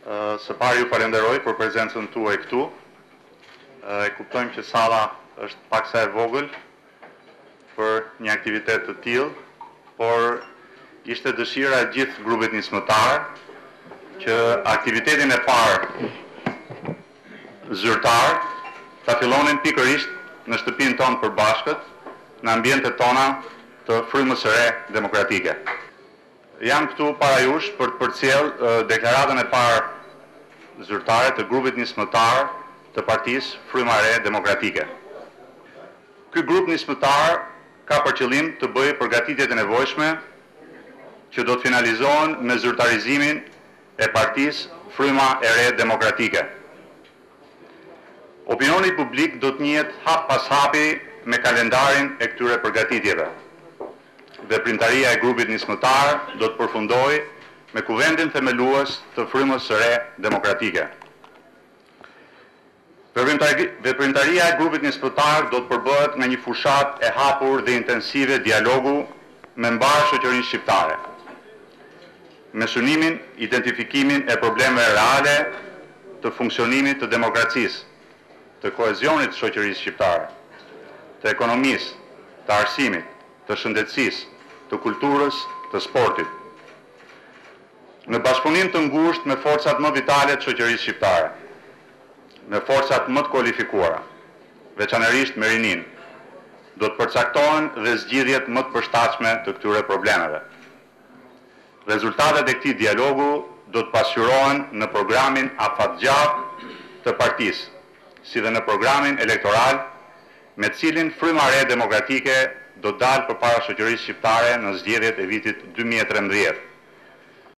Së pari ju falenderoj për prezencën tuaj këtu. E kuptojmë që salla është paksa e vogël për një aktivitet të tillë, por ishte dëshira e gjithë grupit nismëtar që aktivitetin e parë zyrtar ta fillonin pikërisht në shtëpinë tonë përbashkët, në ambientet tona të frymës së re demokratike. Jam këtu para jush për të përcjellë deklaratën e parë zyrtare të grupit nismëtar të Partisë Fryma e Re Demokratike. Ky grup nismëtar ka për qëllim të bëjë përgatitjet e nevojshme që do të finalizohen me zyrtarizimin e Partisë Fryma e Re Demokratike. Opinioni publik do të njihet hap pas hapi me kalendarin e këtyre përgatitjeve. Veprimtaria e grupit nismëtar do të përfundojë me kuvendin themelues të Frymës së Re Demokratike. Veprimtaria e grupit nismëtar do të përbëhet nga një fushat e hapur dhe intensive dialogu me mbar shoqërinë shqiptare, me synimin, identifikimin e problemeve reale të funksionimit të demokracisë, të kohezionit të shoqërisë shqiptare, të ekonomisë, të arsimit, të shëndetësisë, të kulturës, të sportit. Në bashkëpunim të ngushtë me forcat më vitale të shoqërisë shqiptare, me forcat më të kualifikuara, veçanërisht me rinin, do të përcaktohen dhe zgjidhjet më të përshtatshme të këtyre problemeve. Rezultatet e këtij dialogu do të pasqyrohen në programin afatgjatë të partisë, si dhe në programin elektoral, me cilin Fryma e Re Demokratike do dalë përpara shoqërisë shqiptare në zgjedhjet e vitit 2013.